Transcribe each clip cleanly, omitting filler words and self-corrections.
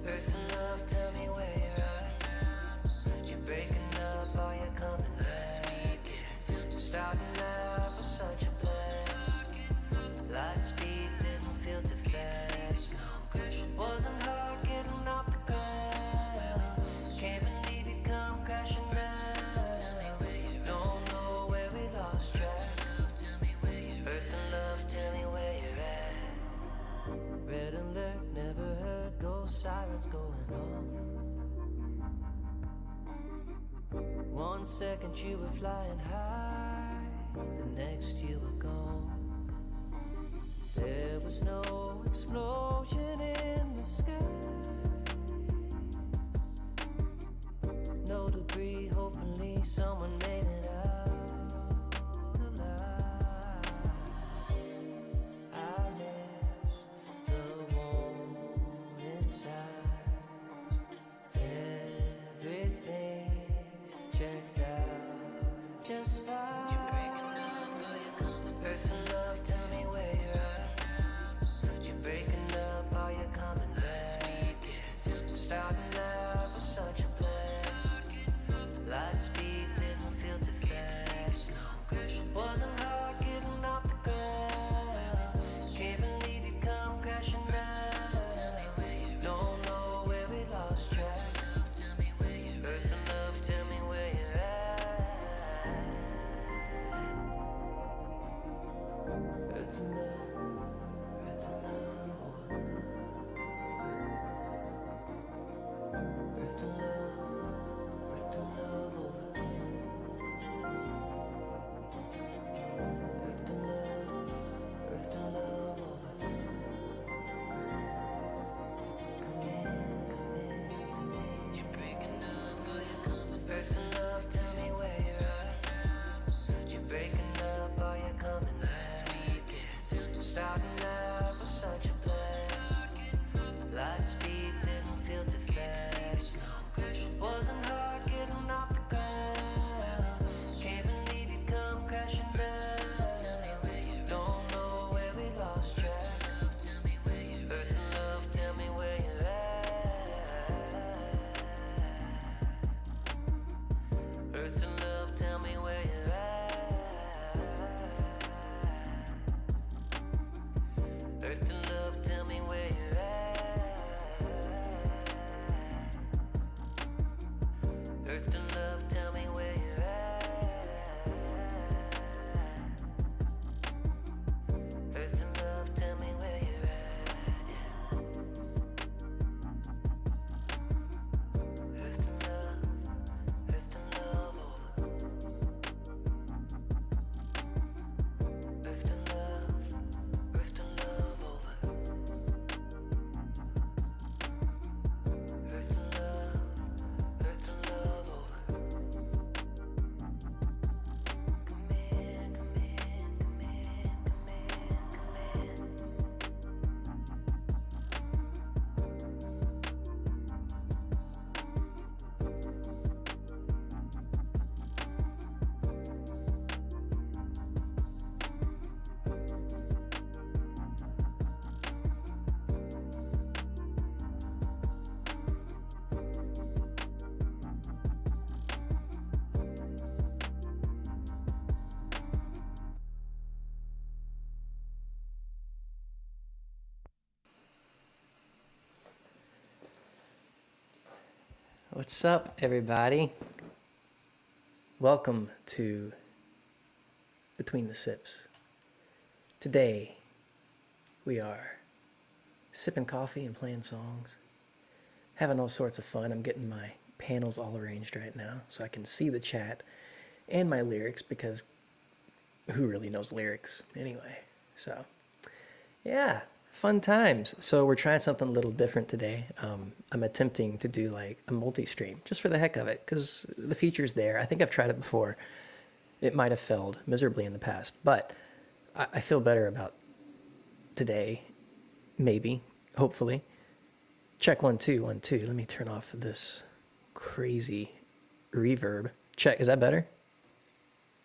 Earth and love, tell me where you're at. You're breaking up, are you coming back? Starting out was such a blast. Light speed didn't feel too fast. Wasn't hard getting off the ground. Can't believe you come crashing down. Don't know where we lost track. Earth and love, tell me where you're at. Red alert, never heard those sirens going off. 1 second you were flying high, the next you were gone. There was no explosion in the sky, no debris, hopefully someone made it out alive. I miss the warm inside, everything checked out just fine. Earth and love, tell me where you're at. You're breaking up, are you coming back? Starting out was such a blast. Light speed didn't feel too fast. Wasn't hard getting off the ground. Can't believe you come crashing down. Don't know where we lost track. Earth and love, tell me where you're at. Earth and love, earth and love. Earth to love, earth to love over. Earth to love over. Come in, come in, come in. You're breaking up, are you coming? Earth and love, tell me where you're at. You're breaking up, are you coming back? Starting out was such a blast. Light speed didn't feel too fast. Wasn't hard getting off the ground. Can't believe you come crashing down. Don't know where we lost track. Earth and love, tell me where you're at. Earth and love, tell me where you're at. Earth and love, tell me where you're at. Earth and love, tell me where you're at. Earth and love, tell me where you're at. Earth and love over. Earth and love over. Earth and love over. Come in, come in, come in, come in, come in. What's up, everybody? Welcome to Between the Sips. Today, we are sipping coffee and playing songs, having all sorts of fun. I'm getting my panels all arranged right now so I can see the chat and my lyrics, because who really knows lyrics anyway? So, yeah, fun times. So we're trying something a little different today. I'm attempting to do like a multi-stream just for the heck of it, because the feature's there. I think I've tried it before. It might have failed miserably in the past, but I feel better about today, maybe, hopefully. Check 1 2 1 2. Let me turn off this crazy reverb. Check, is that better?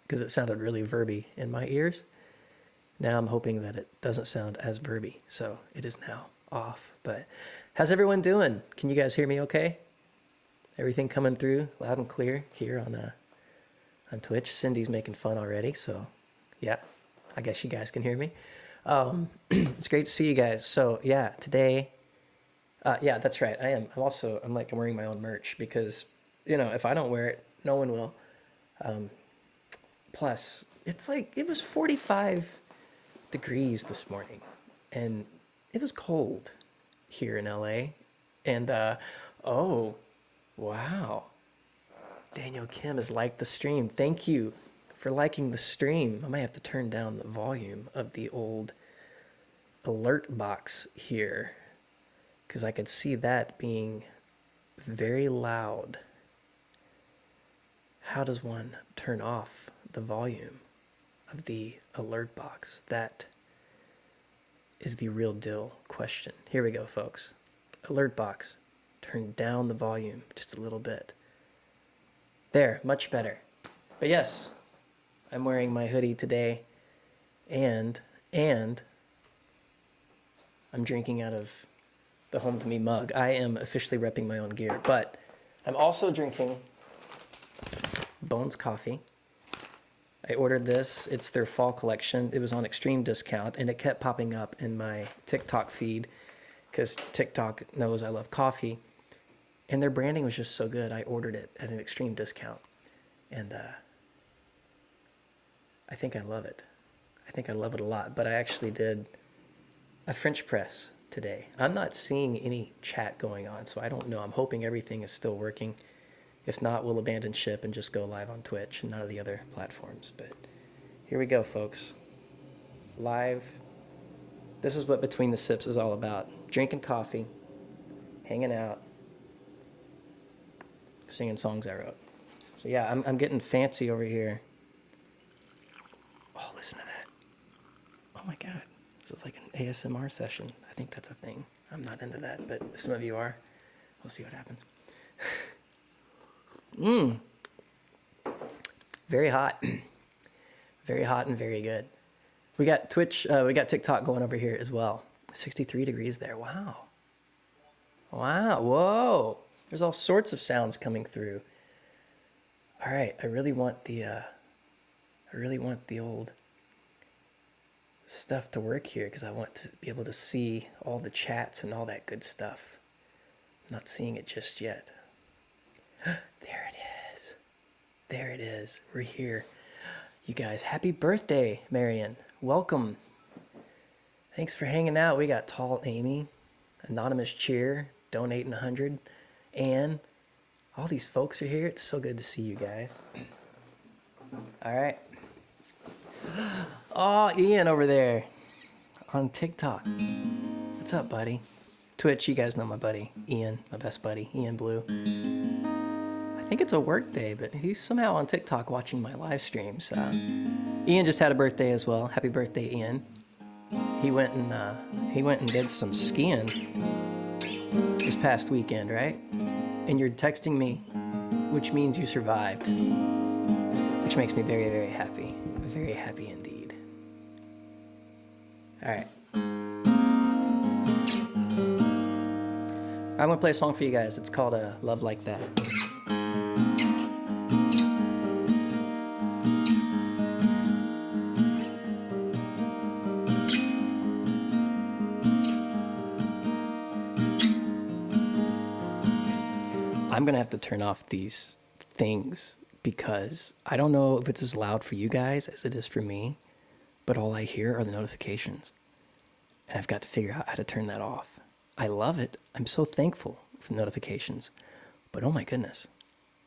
Because it sounded really verby in my ears. Now I'm hoping that it doesn't sound as verby, so it is now off. But how's everyone doing? Can you guys hear me okay? Everything coming through loud and clear here on Twitch. Cindy's making fun already, so yeah, I guess you guys can hear me. It's great to see you guys. So yeah, today, yeah, that's right. I'm wearing my own merch because, if I don't wear it, no one will. Plus, it was 45 degrees this morning, and it was cold here in LA. And, oh, wow. Daniel Kim has liked the stream. Thank you for liking the stream. I might have to turn down the volume of the old alert box here because I could see that being very loud. How does one turn off the volume of the alert box? That is the real deal question. Here we go, folks. Alert box. Turn down the volume just a little bit. There, much better. But yes, I'm wearing my hoodie today, and I'm drinking out of the Home to Me mug. I am officially repping my own gear, but I'm also drinking Bones Coffee. I ordered this. It's their fall collection. It was on extreme discount, and it kept popping up in my TikTok feed because TikTok knows I love coffee. And their branding was just so good. I ordered it at an extreme discount. And I think I love it. I think I love it a lot. But I actually did a French press today. I'm not seeing any chat going on, so I don't know. I'm hoping everything is still working. If not, we'll abandon ship and just go live on Twitch and none of the other platforms. But here we go, folks. Live. This is what Between the Sips is all about. Drinking coffee, hanging out, singing songs I wrote. So yeah, I'm getting fancy over here. Oh, listen to that. Oh my God. This is like an ASMR session. I think that's a thing. I'm not into that, but some of you are. We'll see what happens. Very hot. Very hot and very good. We got Twitch, we got TikTok going over here as well. 63 degrees there. Wow. Wow. Whoa. There's all sorts of sounds coming through. All right. I really want the old stuff to work here because I want to be able to see all the chats and all that good stuff. I'm not seeing it just yet. There it is. There it is. We're here. You guys, happy birthday, Marion. Welcome. Thanks for hanging out. We got Tall Amy, Anonymous Cheer, Donating 100, and all these folks are here. It's so good to see you guys. All right. Oh, Ian over there on TikTok. What's up, buddy? Twitch, you guys know my buddy, Ian, my best buddy, Ian Blue. I think it's a work day, but he's somehow on TikTok watching my live streams. Ian just had a birthday as well. Happy birthday, Ian. He went and did some skiing this past weekend, right? And you're texting me, which means you survived, which makes me very, very happy. Very happy indeed. All right. I'm gonna play a song for you guys. It's called Love Like That. I'm gonna have to turn off these things because I don't know if it's as loud for you guys as it is for me, but all I hear are the notifications. And I've got to figure out how to turn that off. I love it. I'm so thankful for the notifications. But oh my goodness,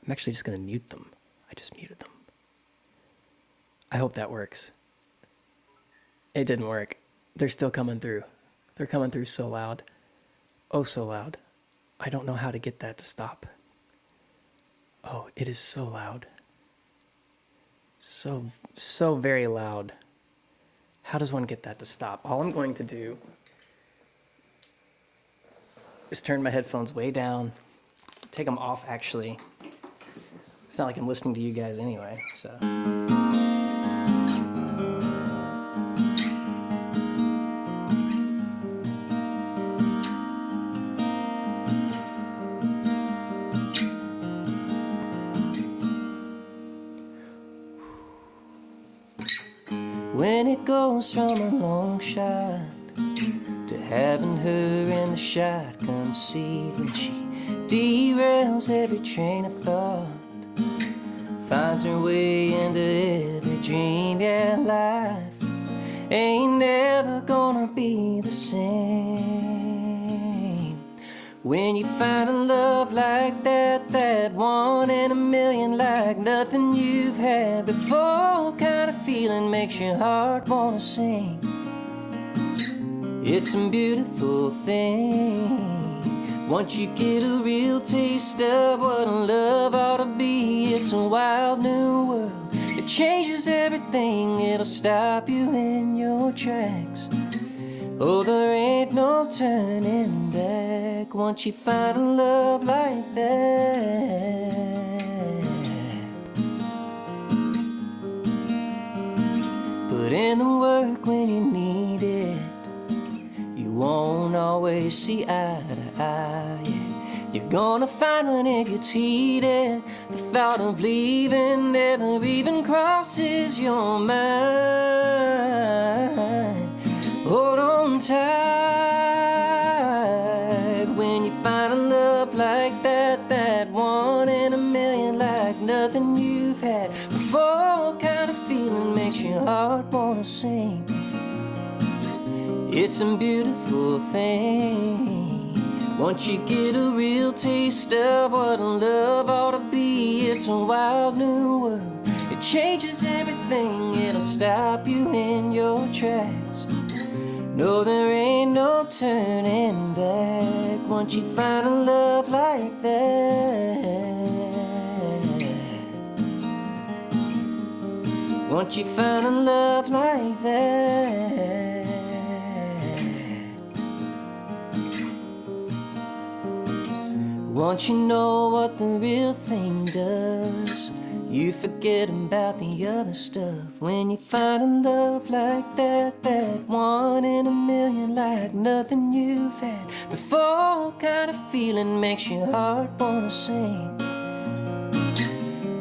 I'm actually just gonna mute them. I just muted them. I hope that works. It didn't work. They're still coming through. They're coming through so loud. Oh, so loud. I don't know how to get that to stop. Oh, it is so loud. So very loud. How does one get that to stop? All I'm going to do is turn my headphones way down, take them off actually. It's not like I'm listening to you guys anyway, so. goes from a long shot to having her in the shotgun seat when she derails every train of thought, finds her way into every dream. Yeah, life ain't never gonna be the same when you find a love like that, that 1 in a million, like nothing you've had before. Kind of feeling makes your heart wanna sing. It's a beautiful thing once you get a real taste of what love ought to be. It's a wild new world, it changes everything. It'll stop you in your tracks. Oh, there ain't no turning back once you find a love like that. Put in the work when you need it. You won't always see eye to eye, yeah. You're gonna find when it gets heated, the thought of leaving never even crosses your mind. Hold on tight when you find a love like that, that 1 in a million, like nothing you've had before. Kind of feeling makes your heart wanna sing. It's a beautiful thing once you get a real taste of what love ought to be. It's a wild new world, it changes everything. It'll stop you in your tracks. No, there ain't no turning back once you find a love like that. Once you find a love like that. Once you know what the real thing does, you forget about the other stuff. When you find a love like that, that 1 in a million, like nothing you've had before. Kind of feeling makes your heart wanna sing.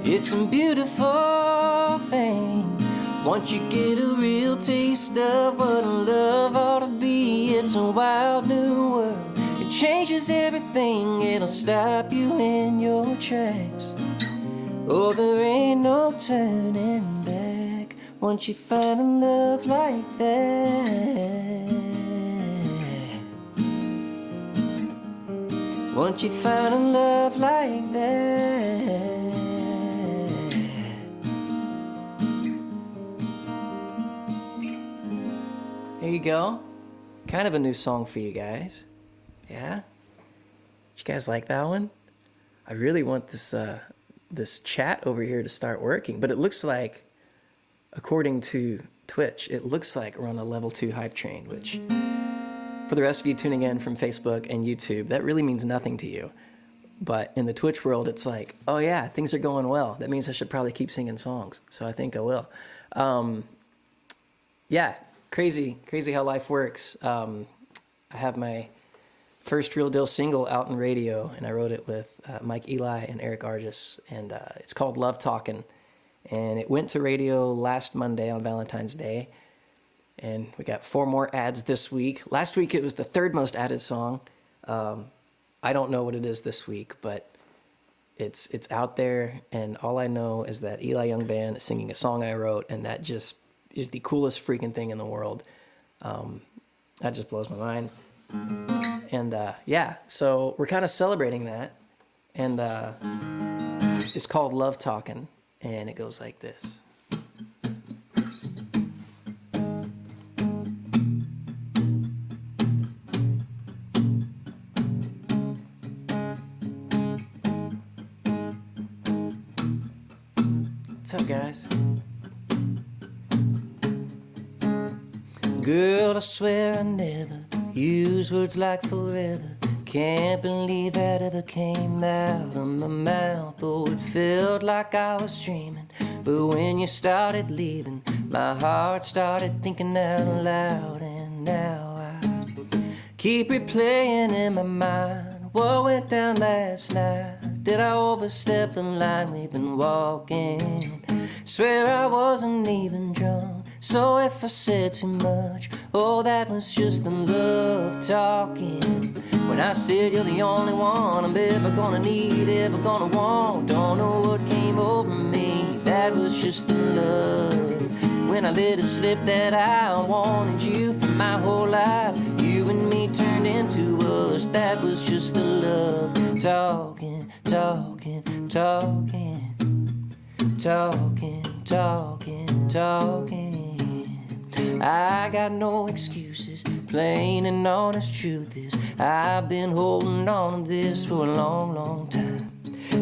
It's a beautiful thing once you get a real taste of what love ought to be. It's a wild new world, it changes everything. It'll stop you in your tracks. Oh, there ain't no turning back once you find a love like that. Once you find a love like that. There you go. Kind of a new song for you guys. Yeah? Did you guys like that one? I really want this chat over here to start working, but it looks like, according to Twitch, it looks like we're on a level 2 hype train, which for the rest of you tuning in from Facebook and YouTube, that really means nothing to you. But in the Twitch world, it's like, oh yeah, things are going well. That means I should probably keep singing songs. So I think I will. Yeah, crazy how life works. I have my first Real Deal single out in radio, and I wrote it with Mike Eli and Eric Argis, and it's called Love Talkin', and it went to radio last Monday on Valentine's Day, and we got 4 more ads this week. Last week it was the 3rd most added song. I don't know what it is this week, but it's out there, and all I know is that Eli Young Band is singing a song I wrote, and that just is the coolest freaking thing in the world. That just blows my mind. And yeah, so we're kind of celebrating that, and it's called Love Talkin', and it goes like this. What's up, guys? Girl, I swear I never use words like forever. Can't believe that ever came out of my mouth. Oh, it felt like I was dreaming, but when you started leaving, my heart started thinking out loud. And now I keep replaying in my mind what went down last night. Did I overstep the line we've been walking? Swear I wasn't even drunk. So if I said too much, oh, that was just the love talking. When I said you're the only one I'm ever gonna need, ever gonna want, don't know what came over me, that was just the love. When I let it slip that I wanted you for my whole life, you and me turned into us, that was just the love. Talking, talking, talking, talking, talking, talking. I got no excuses, plain and honest truth is I've been holding on to this for a long, long time.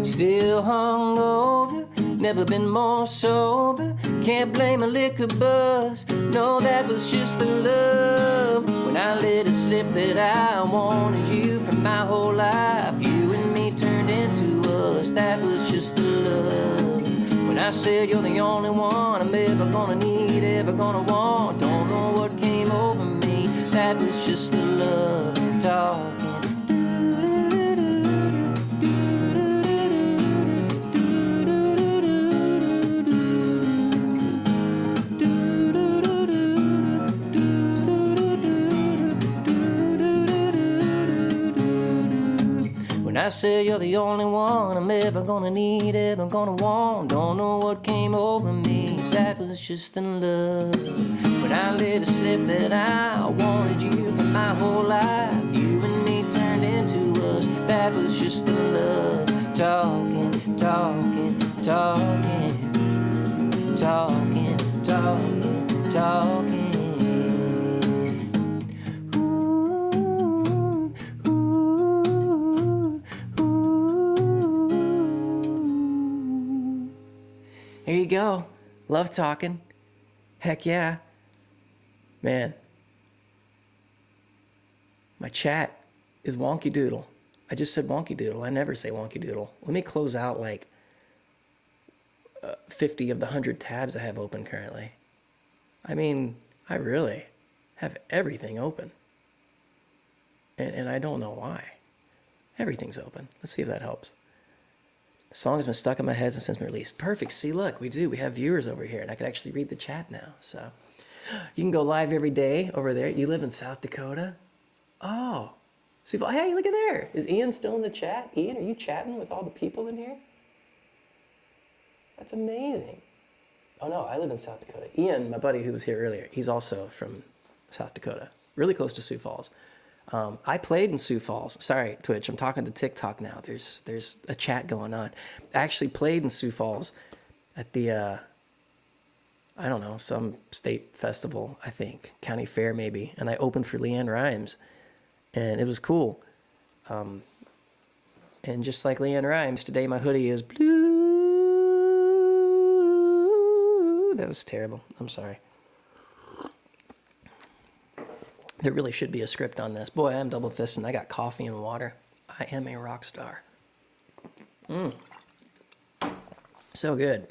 Still hungover, never been more sober, can't blame a liquor buzz, no, that was just the love. When I let it slip that I wanted you for my whole life, you and me turned into us, that was just the love. When I said you're the only one I'm ever gonna need, ever gonna want, don't know what came over me, that was just the love talking. When I said you're the only one I'm ever gonna need, ever gonna want, don't know what came over me, that was just the love. When I let it slip that I wanted you for my whole life, you and me turned into us, that was just the love. Talking, talking, talking, talking, talking, talking. Here you go. Love talking. Heck yeah. Man. My chat is wonky doodle. I just said wonky doodle. I never say wonky doodle. Let me close out like 50 of the 100 tabs I have open currently. I mean, I really have everything open. And I don't know why. Everything's open. Let's see if that helps. The song has been stuck in my head since it's been released. Perfect. See, look, we do. We have viewers over here, and I can actually read the chat now. So you can go live every day over there. You live in South Dakota? Oh. So, hey, look at there. Is Ian still in the chat? Ian, are you chatting with all the people in here? That's amazing. Oh, no, I live in South Dakota. Ian, my buddy who was here earlier, he's also from South Dakota, really close to Sioux Falls. I played in Sioux Falls. Sorry, Twitch, I'm talking to TikTok now. There's a chat going on. I actually played in Sioux Falls at the, I don't know, some state festival, I think. County Fair, maybe. And I opened for LeAnn Rimes. And it was cool. And just like LeAnn Rimes, today my hoodie is blue. That was terrible. I'm sorry. There really should be a script on this. Boy, I'm double fisting. I got coffee and water. I am a rock star. So good.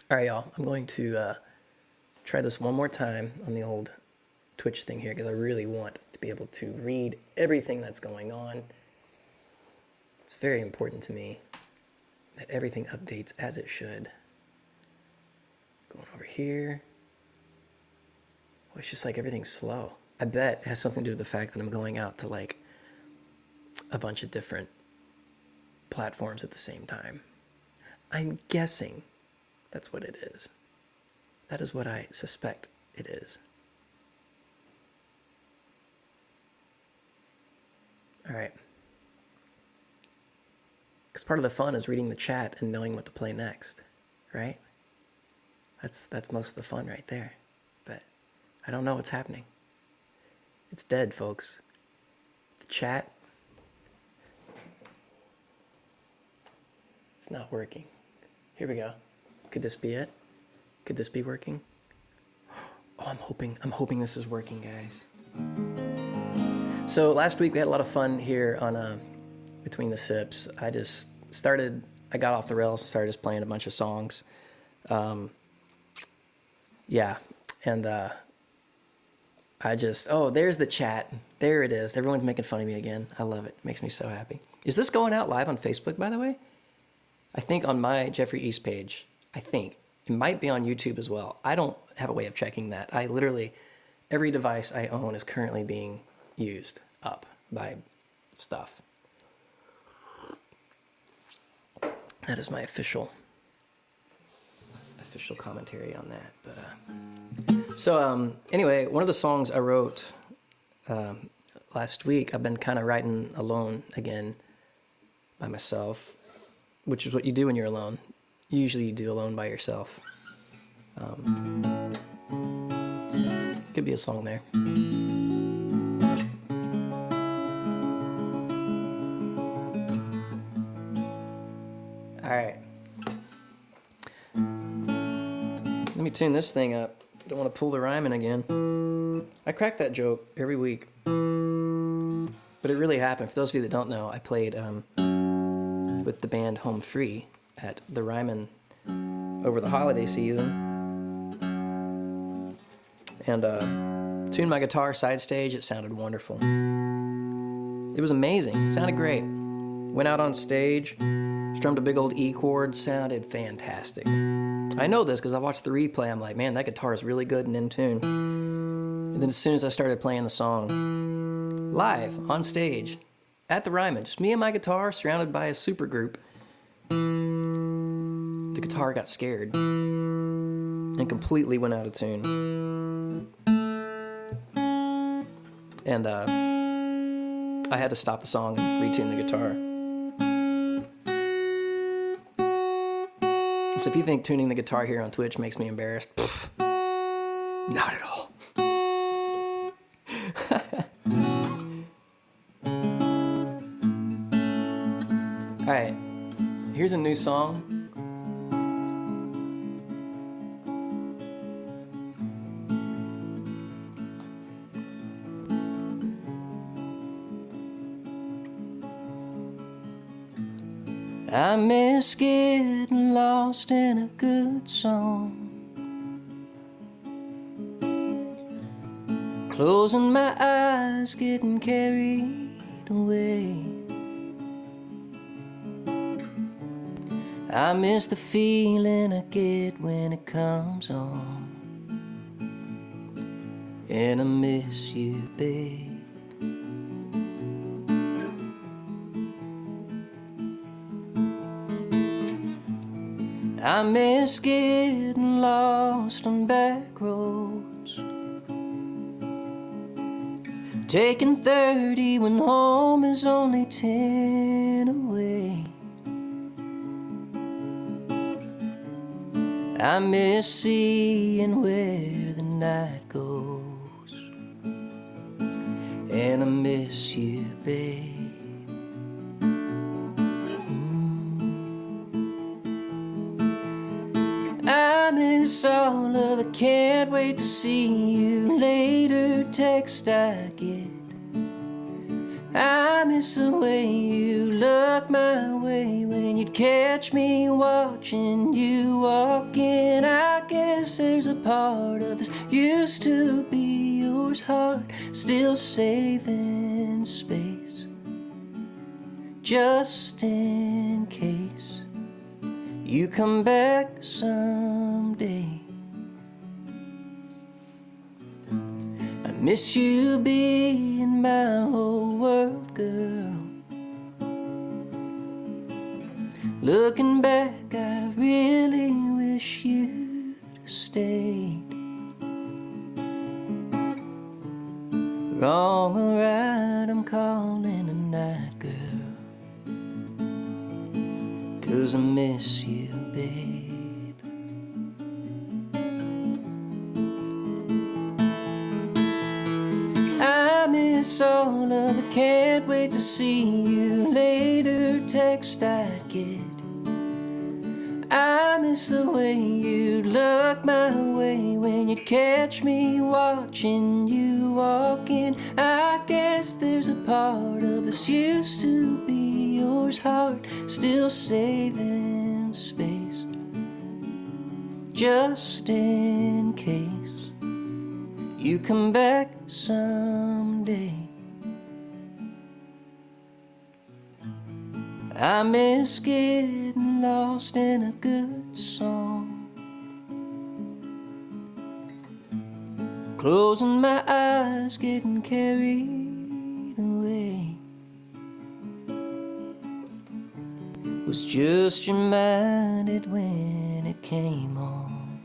All right, y'all. I'm going to try this one more time on the old Twitch thing here because I really want to be able to read everything that's going on. It's very important to me that everything updates as it should. Going over here. Well, it's just like everything's slow. I bet it has something to do with the fact that I'm going out to like a bunch of different platforms at the same time. I'm guessing that's what it is. That is what I suspect it is. All right. Because part of the fun is reading the chat and knowing what to play next, right? That's most of the fun right there. But I don't know what's happening. It's dead, folks. The chat, it's not working. Here we go. Could this be it? Could this be working? Oh, I'm hoping this is working, guys. So last week we had a lot of fun here on Between the Sips. I got off the rails and started just playing a bunch of songs. Yeah, and there's the chat. There it is. Everyone's making fun of me again. I love it. Makes me so happy. Is this going out live on Facebook, by the way? I think on my Jeffrey East page, I think it It might be on YouTube as well. I don't have a way of checking that. I literally, every device I own is currently being used up by stuff. That is my official commentary on that. But anyway, one of the songs I wrote last week, I've been kind of writing alone again by myself, which is what you do when you're alone. Usually you do alone by yourself. Could be a song there. All right. Let me tune this thing up. Don't want to pull the rhyme in again. I crack that joke every week. But it really happened. For those of you that don't know, I played with the band Home Free at the Ryman over the holiday season. And tuned my guitar side stage. It sounded wonderful. It was amazing. It sounded great. Went out on stage, strummed a big old E chord, sounded fantastic. I know this because I watched the replay. I'm like, man, that guitar is really good and in tune. And then as soon as I started playing the song, live, on stage, at the Ryman, just me and my guitar surrounded by a super group, the guitar got scared and completely went out of tune. And I had to stop the song and retune the guitar. So if you think tuning the guitar here on Twitch makes me embarrassed, not at all. All right, here's a new song. I miss getting lost in a good song, closing my eyes, getting carried away. I miss the feeling I get when it comes on, and I miss you, babe. I miss getting lost on back roads, taking 30 when home is only 10 away. I miss seeing where the night goes, and I miss you, babe. I miss all of the can't wait to see you later text I get. I miss the way you look my way when you'd catch me watching you walk in. I guess there's a part of this used to be yours heart still saving space, just in case you come back someday. I miss you being my whole world, girl. Looking back, I really wish you'd stayed. Wrong or right, I'm calling a night, girl, 'cause I miss you, babe. I miss all of the can't wait to see you later text I get. I miss the way you look my way when you'd catch me watching you walk in. I guess there's a part of this used to be yours heart still saving space, just in case you come back someday. I miss getting lost in a good song, closing my eyes, getting carried away. Was just reminded when it came on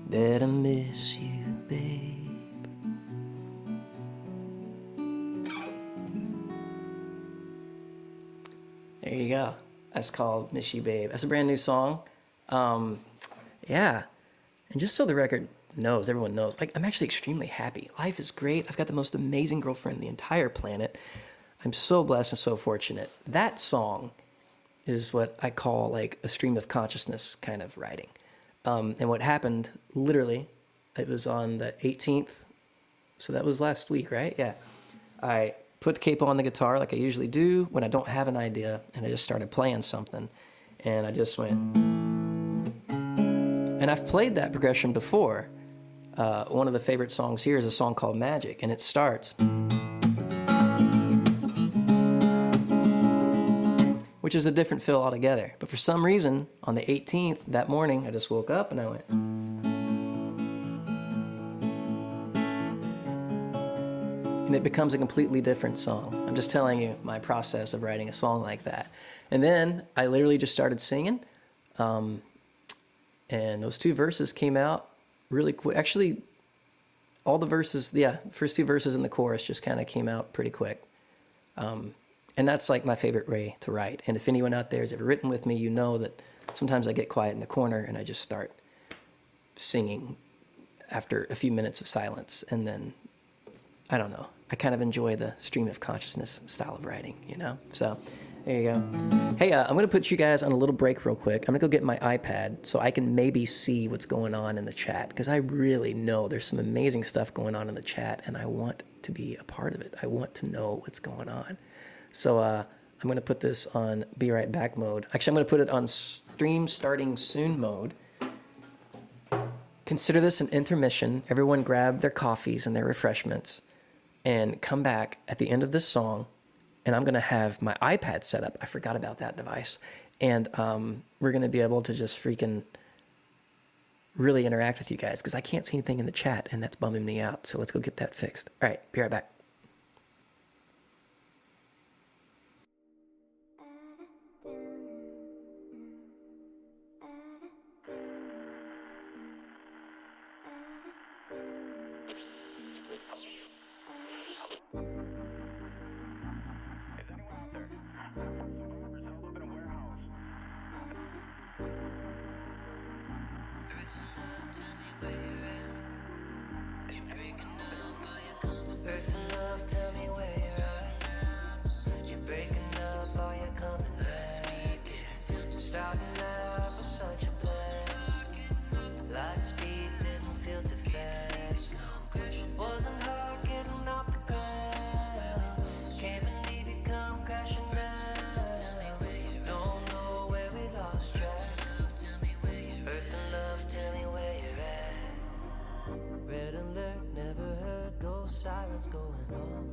that I miss you, babe. There you go. That's called Miss You, Babe. That's a brand new song. Yeah. And just so the record knows, everyone knows, like, I'm actually extremely happy. Life is great. I've got the most amazing girlfriend on the entire planet. I'm so blessed and so fortunate. That song is what I call like a stream of consciousness kind of writing. And what happened, literally, it was on the 18th. So that was last week, right? Yeah. I put the capo on the guitar like I usually do when I don't have an idea, and I just started playing something. And I just went... And I've played that progression before. One of the favorite songs here is a song called Magic, and it starts... which is a different feel altogether. But for some reason, on the 18th, that morning, I just woke up and I went... and it becomes a completely different song. I'm just telling you my process of writing a song like that. And then I literally just started singing. And those two verses came out really quick. Actually, all the verses, the first two verses in the chorus just kind of came out pretty quick. And that's like my favorite way to write. And if anyone out there has ever written with me, you know that sometimes I get quiet in the corner and I just start singing after a few minutes of silence. And then, I don't know, I kind of enjoy the stream of consciousness style of writing, you know? So there you go. Hey, I'm going to put you guys on a little break real quick. I'm going to go get my iPad so I can maybe see what's going on in the chat, because I really know there's some amazing stuff going on in the chat, and I want to be a part of it. I want to know what's going on. So I'm going to put this on Be Right Back mode. Actually, I'm going to put it on Stream Starting Soon mode. Consider this an intermission. Everyone grab their coffees and their refreshments and come back at the end of this song, and I'm going to have my iPad set up. I forgot about that device. And we're going to be able to just freaking really interact with you guys, because I can't see anything in the chat, and that's bumming me out. So let's go get that fixed. All right, be right back. Earth and love, tell me where you're at. You're breaking up, are you coming back? Starting out was such a blast. Light speed didn't feel too fast. Wasn't hard getting off the ground. Can't believe you come crashing down. Don't know where we lost track. Earth and love, tell me where you're at. Red alert, never heard those sirens going off.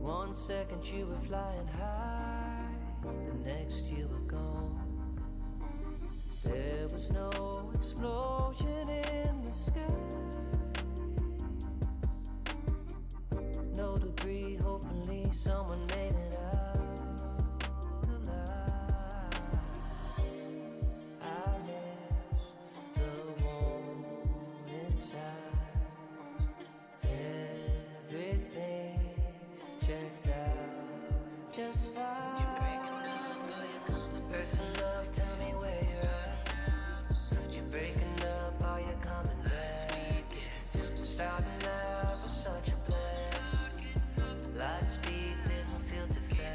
1 second you were flying high, the next you were gone. There was no explosion in the sky, no debris, hopefully someone made it out alive. I miss the warm inside. Everything checked out just fine. Earth and love, tell me where you're at. You're breaking up, are you coming back? Starting out was such a blast. Light speed didn't feel too fast.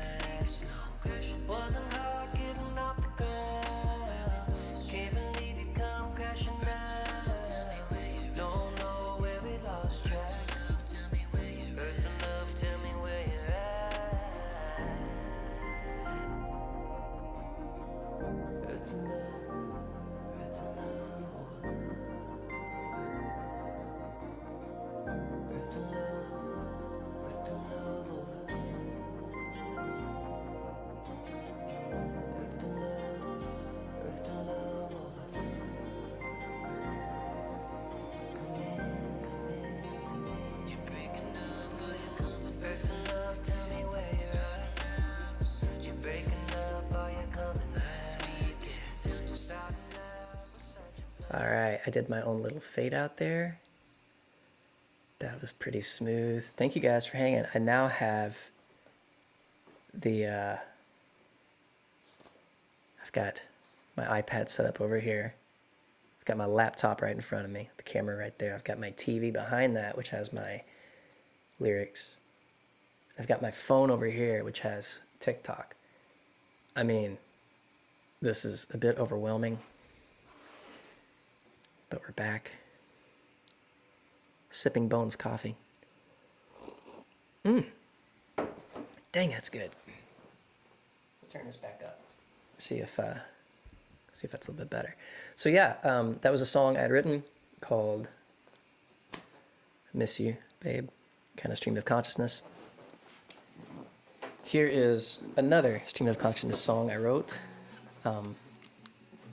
All right, I did my own little fade out there. That was pretty smooth. Thank you guys for hanging. I now have the, I've got my iPad set up over here. I've got my laptop right in front of me, the camera right there. I've got my TV behind that, which has my lyrics. I've got my phone over here, which has TikTok. I mean, this is a bit overwhelming, but we're back. Sipping Bones coffee. Dang, that's good. Turn this back up. See if that's a little bit better. So yeah, that was a song I had written called "Miss You, Babe," kind of stream of consciousness. Here is another stream of consciousness song I wrote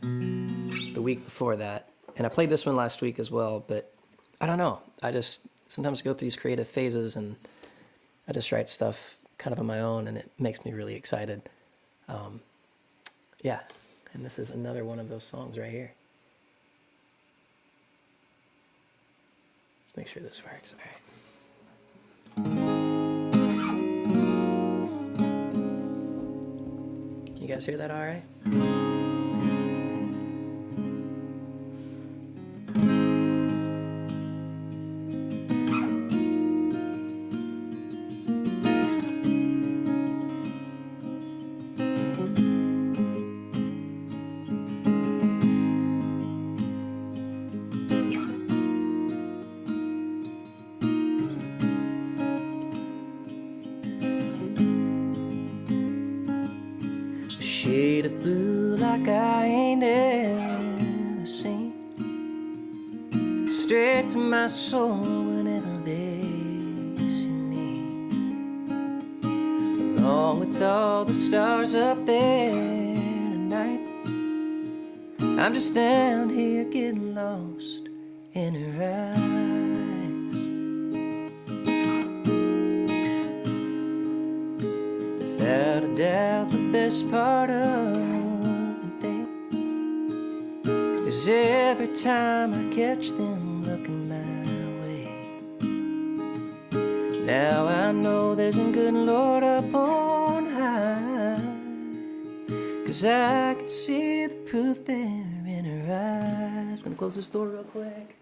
the week before that, and I played this one last week as well. But I don't know. I just sometimes go through these creative phases, and I just write stuff kind of on my own, and it makes me really excited. Yeah, and this is another one of those songs right here. Let's make sure this works. All right. Can you guys hear that all right? Shade of blue like I ain't ever seen. Straight to my soul whenever they see me. Along with all the stars up there tonight, I'm just down here getting lost in her eyes. Without a doubt, the best part of the day is every time I catch them looking my way. Now I know there's a good Lord up on high, 'cause I can see the proof there in her eyes. I'm gonna close this door real quick,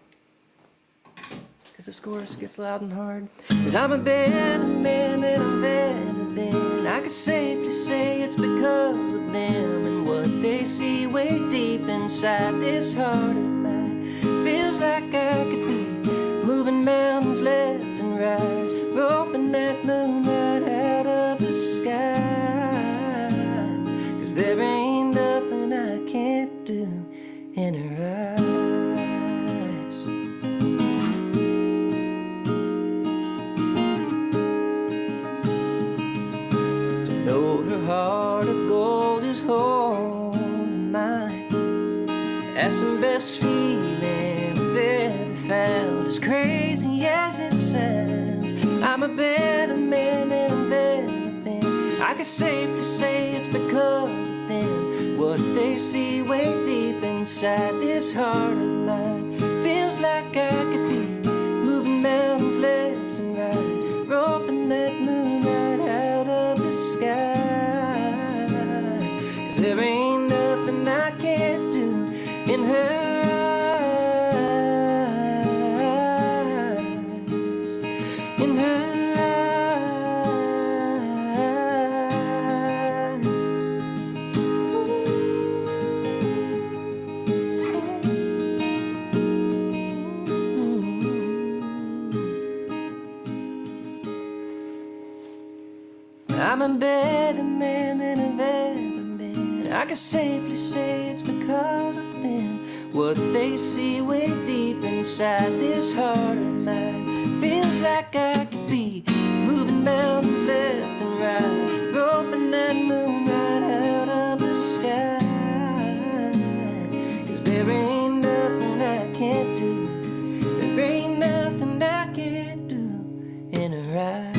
'cause this chorus gets loud and hard. 'Cause I'm a better man than I've ever been. I could safely say it's because of them and what they see way deep inside this heart of mine. Feels like I could be moving mountains left and right, roping that moon right out of the sky. 'Cause there ain't nothing I can't do in her eyes. Know her heart of gold is holding mine. That's the best feeling I've ever found. As crazy as it sounds, I'm a better man than I've ever been. I can safely say it's because of them. What they see way deep inside this heart of mine. Feels like I could be moving mountains left and right, roping that moon right out of the sky. 'Cause there ain't nothing I can't do in her eyes, in her eyes. I'm a better man than I've ever been. I can safely say it's because of them. What they see way deep inside this heart of mine. Feels like I could be moving mountains left and right, roping that moon right out of the sky. 'Cause there ain't nothing I can't do. There ain't nothing I can't do in her eyes.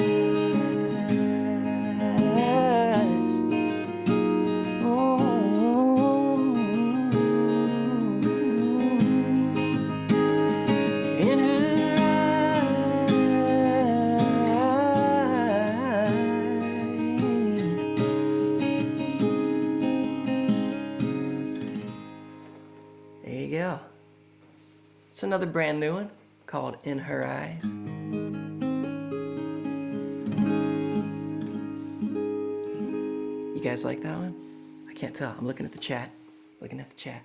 It's another brand new one called In Her Eyes. You guys like that one? I can't tell. I'm looking at the chat. Looking at the chat.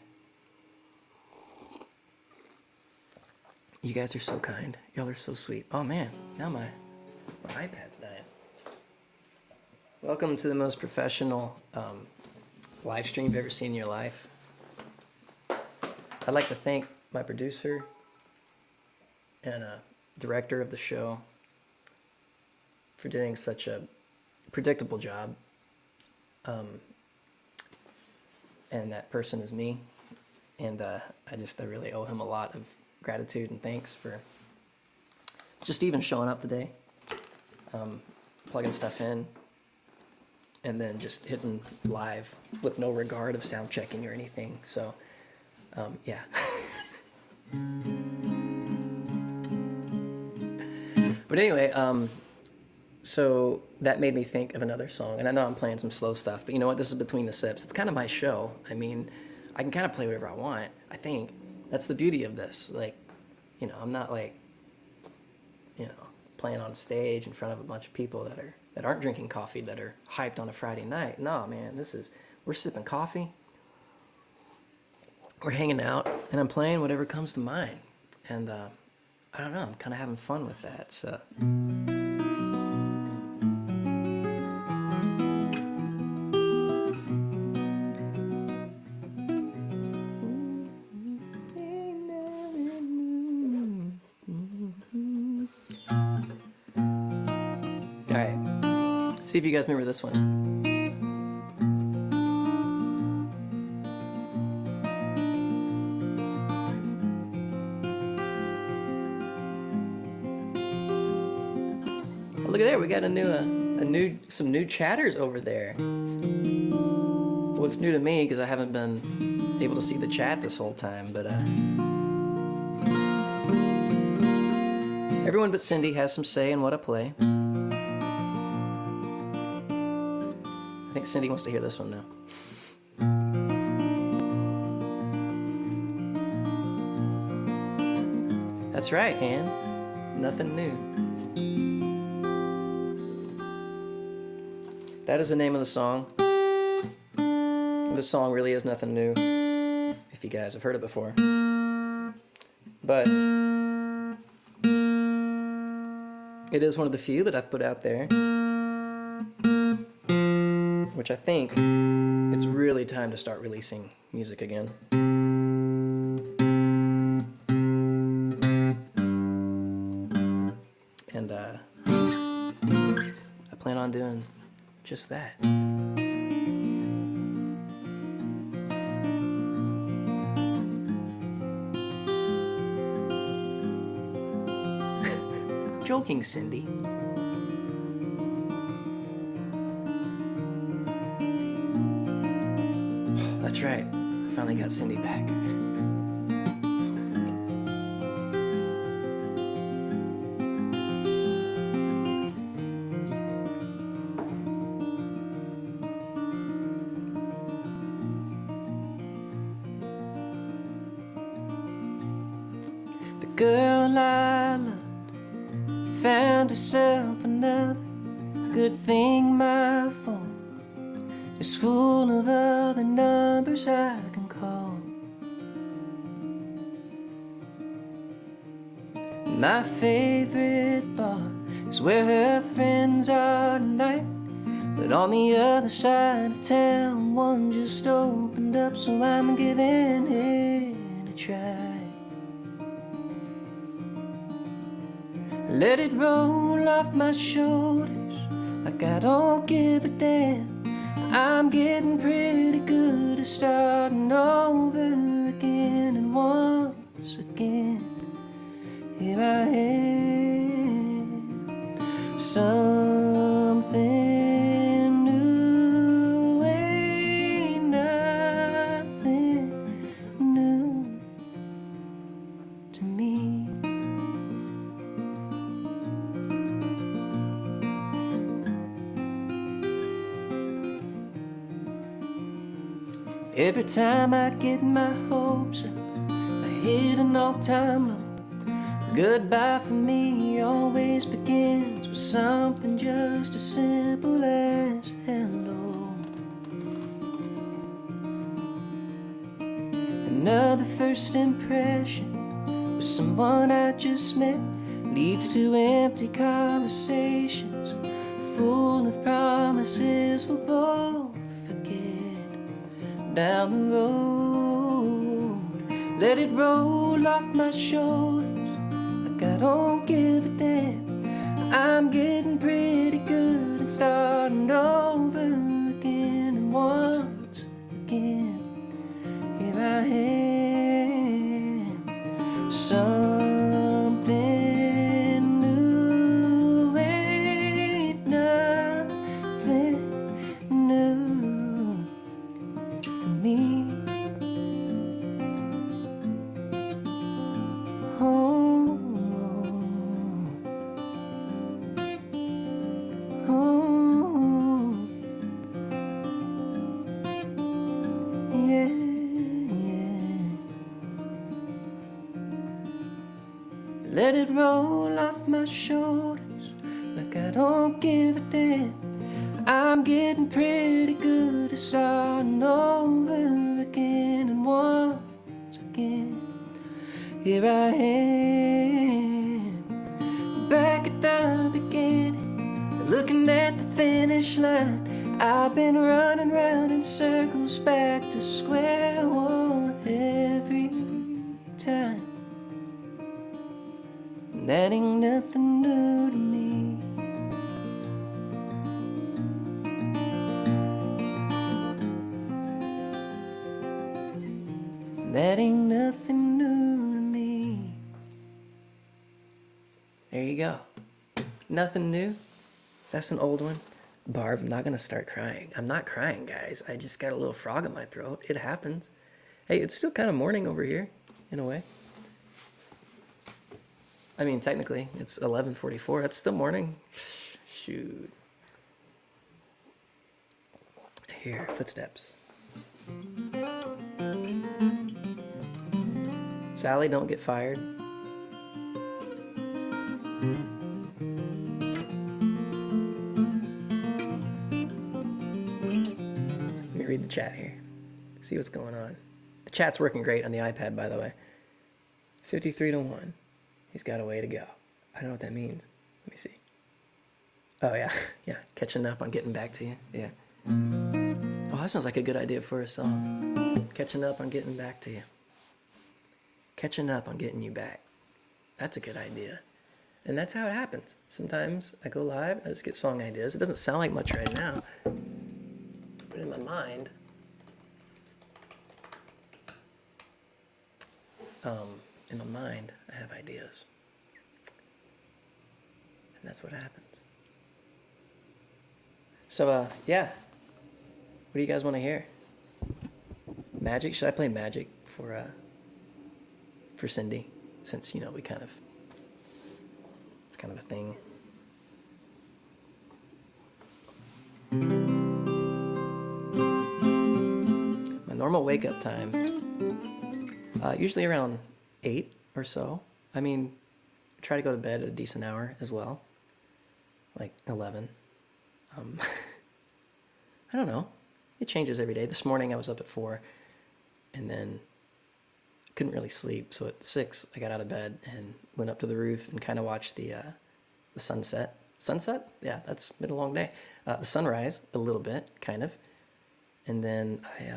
You guys are so kind. Y'all are so sweet. Oh man, now my iPad's dying. Welcome to the most professional live stream you've ever seen in your life. I'd like to thank my producer and director of the show for doing such a predictable job. And that person is me. And I really owe him a lot of gratitude and thanks for just even showing up today, plugging stuff in, and then just hitting live with no regard of sound checking or anything. So, yeah. But anyway, so that made me think of another song. And I know I'm playing some slow stuff, but you know what? This is Between the Sips. It's kind of my show. I mean, I can kind of play whatever I want, I think. That's the beauty of this. Like, you know, I'm not like, you know, playing on stage in front of a bunch of people that aren't drinking coffee, that are hyped on a Friday night. No, man, we're sipping coffee. We're hanging out, and I'm playing whatever comes to mind. And I don't know, I'm kind of having fun with that. So. All right, see if you guys remember this one. Oh, look at there, we got some new chatters over there. Well, it's new to me because I haven't been able to see the chat this whole time, but everyone but Cindy has some say in what I play. I think Cindy wants to hear this one though. That's right, Ann. Nothing new. That is the name of the song. This song really is nothing new, if you guys have heard it before. But it is one of the few that I've put out there, which I think it's really time to start releasing music again. And I plan on doing just that. Joking, Cindy. That's right. I finally got Cindy back. The girl I loved found herself another. Good thing my phone is full of other numbers I can call. My favorite bar is where her friends are tonight, but on the other side of town one just opened up, so I'm giving it a try. Let it roll off my shoulders like I don't give a damn. I'm getting pretty good at starting over again, and once again, here I am. Something new ain't nothing new to me. Every time I get my hopes up, I hit an all-time low. Goodbye for me always begins with something just as simple as hello. Another first impression with someone I just met leads to empty conversations full of promises we'll both forget down the road. Let it roll off my shoulders like I don't give a damn. I'm getting pretty good at starting over again, and once again here I am. Something new ain't nothing new to me. Oh, oh, yeah, yeah. Let it roll off my shoulders like I don't give a damn. I'm getting pretty good at starting over again, and once again here I am, back at the beginning, looking at the finish line. I've been running round in circles back to square one every time. And that ain't nothing new to me. That ain't nothing new to me. There you go. Nothing new. That's an old one. Barb, I'm not gonna start crying. I'm not crying, guys. I just got a little frog in my throat. It happens. Hey, it's still kind of morning over here, in a way. I mean, technically, it's 11:44. That's still morning. Shoot. Here, footsteps. Sally, don't get fired. Let me read the chat here. See what's going on. The chat's working great on the iPad, by the way. 53-1. He's got a way to go. I don't know what that means. Let me see. Oh, yeah. Yeah, catching up on getting back to you. Yeah. Oh, that sounds like a good idea for a song. Catching up on getting back to you. Catching up on getting you back. That's a good idea. And that's how it happens. Sometimes I go live, I just get song ideas. It doesn't sound like much right now. But in my mind, I have ideas. And that's what happens. So, yeah. What do you guys want to hear? Magic? Should I play Magic for Cindy? Since, we it's kind of a thing. My normal wake-up time, usually around 8 or so. I mean, try to go to bed at a decent hour as well, like 11. I don't know. It changes every day. This morning I was up at 4, and then couldn't really sleep. So at 6, I got out of bed and went up to the roof and kind of watched the sunset. Sunset? Yeah, that's been a long day. The sunrise a little bit, kind of. And then I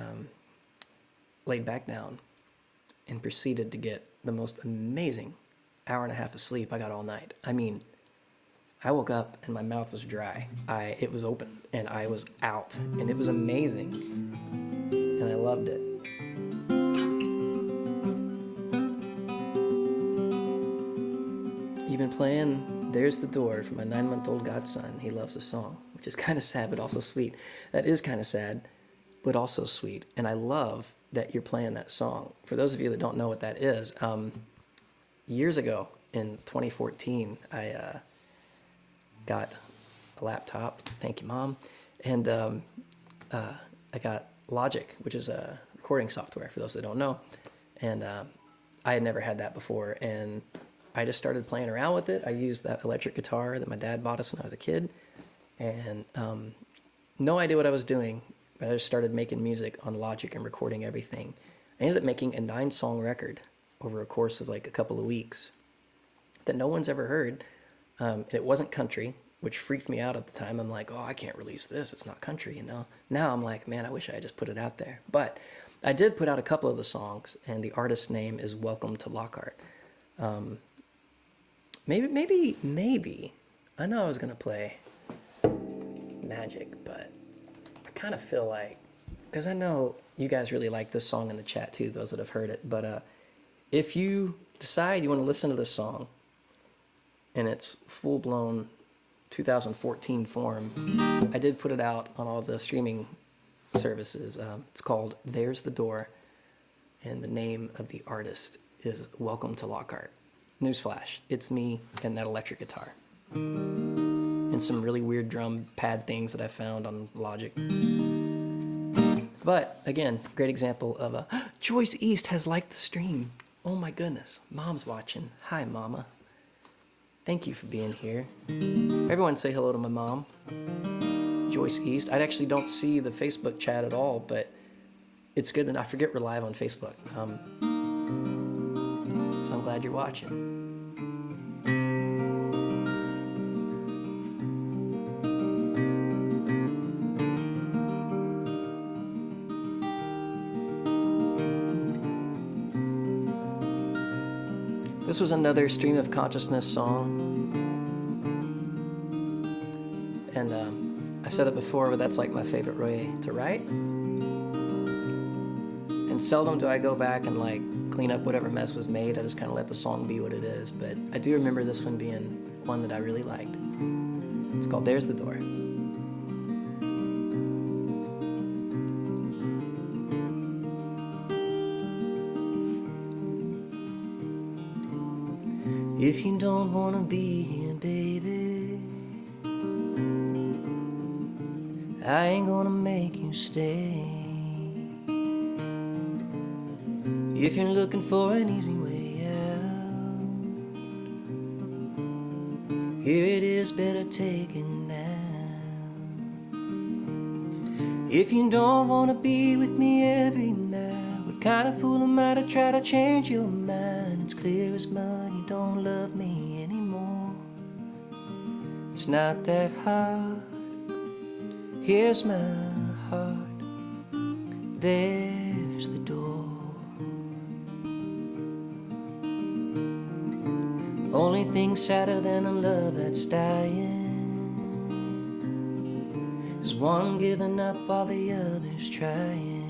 laid back down and proceeded to get the most amazing hour and a half of sleep I got all night. I mean, I woke up and my mouth was dry. It was open and I was out, and it was amazing. And I loved it. You've been playing There's the Door for my 9-month-old godson. He loves the song, which is kind of sad but also sweet. That is kind of sad but also sweet. And I love that you're playing that song. For those of you that don't know what that is, years ago in 2014, I got a laptop. Thank you, Mom. And I got Logic, which is a recording software for those that don't know. And I had never had that before, and I just started playing around with it. I used that electric guitar that my dad bought us when I was a kid, and no idea what I was doing, but I just started making music on Logic and recording everything. I ended up making a 9-song record over a course of like a couple of weeks that no one's ever heard. And it wasn't country, which freaked me out at the time. I'm like, oh, I can't release this. It's not country, you know? Now I'm like, man, I wish I had just put it out there. But I did put out a couple of the songs, and the artist's name is Welcome to Lockhart. Maybe. I know I was going to play Magic, but I kind of feel like, because I know you guys really like this song in the chat too, those that have heard it, but if you decide you want to listen to this song in its full-blown 2014 form, I did put it out on all the streaming services. It's called There's the Door, and the name of the artist is Welcome to Lockhart. Newsflash, it's me and that electric guitar. And some really weird drum pad things that I found on Logic. But, again, great example of a... Joyce East has liked the stream. Oh my goodness. Mom's watching. Hi, Mama. Thank you for being here. Everyone say hello to my mom. Joyce East. I actually don't see the Facebook chat at all, but it's good that I forget we're live on Facebook. So I'm glad you're watching. This was another Stream of Consciousness song. And I've said it before, but that's like my favorite way to write. And seldom do I go back and like clean up whatever mess was made. I just kind of let the song be what it is. But I do remember this one being one that I really liked. It's called There's the Door. If you don't wanna be here, baby, I ain't gonna make you stay. If you're looking for an easy way out, here it is, better take it now. If you don't wanna be with me every night, what kind of fool am I to try to change your mind? It's clear as mud, you don't love me anymore. It's not that hard. Here's my heart. There's the door. Only thing sadder than a love that's dying is one giving up while the other's trying.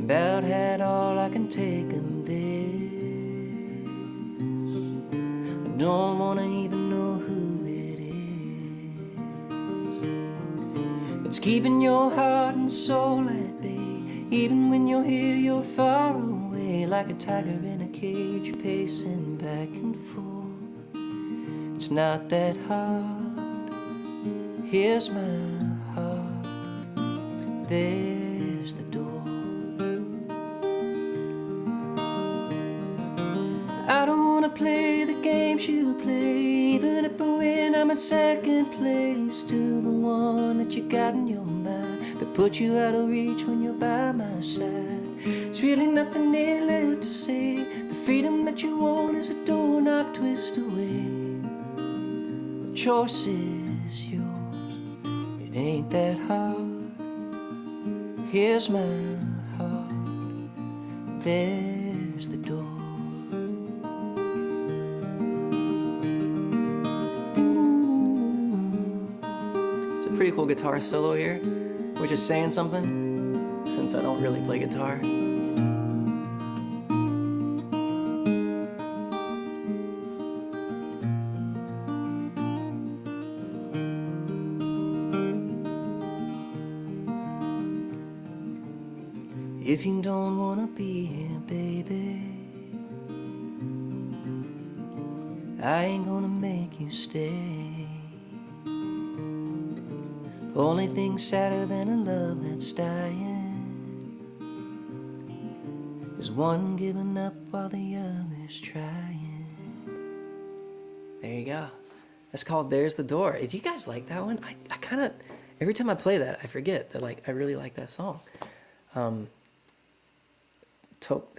About had all I can take of this. I don't wanna even know who it is. It's keeping your heart and soul at bay. Even when you're here, you're far away. Like a tiger in a cage, you're pacing back and forth. It's not that hard. Here's my heart. There's the door. I don't wanna play the games you play. Even if I win, I'm in second place to the one that you got in your mind, that put you out of reach when you're by my side. There's really nothing there left to say. The freedom that you want is a doorknob twist away. The choice is yours. It ain't that hard. Here's my heart. There's the door. Pretty cool guitar solo here, which is saying something since I don't really play guitar. If you don't wanna be here, baby, I ain't gonna make you stay. Only thing sadder than a love that's dying is one giving up while the other's trying. There you go. That's called There's the Door. Do you guys like that one? I kind of, every time I play that, I forget that I really like that song.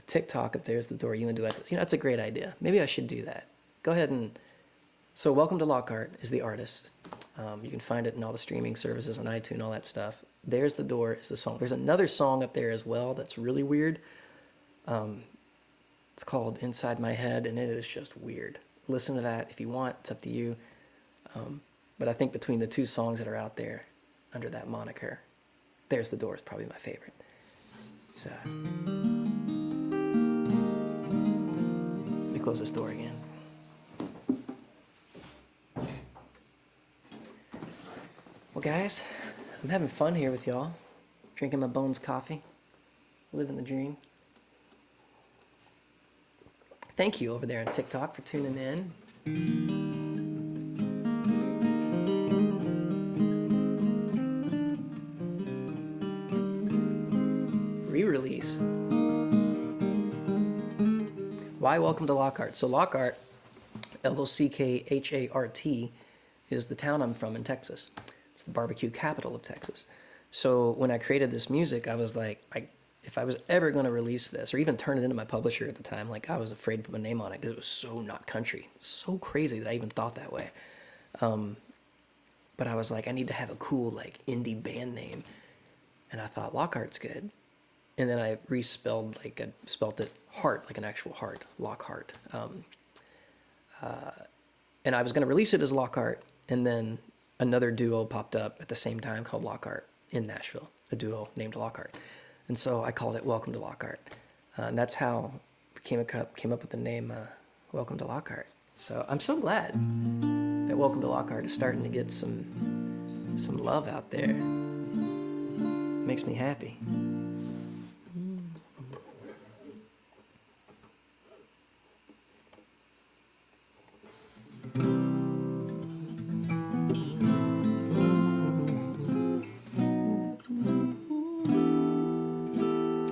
TikTok, if There's the Door, you and duet this. That's a great idea. Maybe I should do that. Go ahead and, so Welcome to Lockhart is the artist. You can find it in all the streaming services on iTunes, all that stuff. There's the Door is the song. There's another song up there as well that's really weird. It's called Inside My Head, and it is just weird. Listen to that if you want. It's up to you. But I think between the two songs that are out there under that moniker, There's the Door is probably my favorite. So, let me close this door again. Well, guys, I'm having fun here with y'all, drinking my Bones coffee, living the dream. Thank you over there on TikTok for tuning in. Re-release. Why Welcome to Lockhart? So Lockhart, L-O-C-K-H-A-R-T, is the town I'm from in Texas. It's the barbecue capital of Texas. So when I created this music, I was like, if I was ever going to release this or even turn it into my publisher at the time, I was afraid to put my name on it because it was so not country. So crazy that I even thought that way. But I was like, I need to have a cool indie band name. And I thought Lockhart's good. And then I spelt it heart, like an actual heart, Lockhart. And I was going to release it as Lockhart, and then another duo popped up at the same time called Lockhart in Nashville, a duo named Lockhart. And so I called it Welcome to Lockhart. And that's how we came up with the name Welcome to Lockhart. So I'm so glad that Welcome to Lockhart is starting to get some love out there. Makes me happy.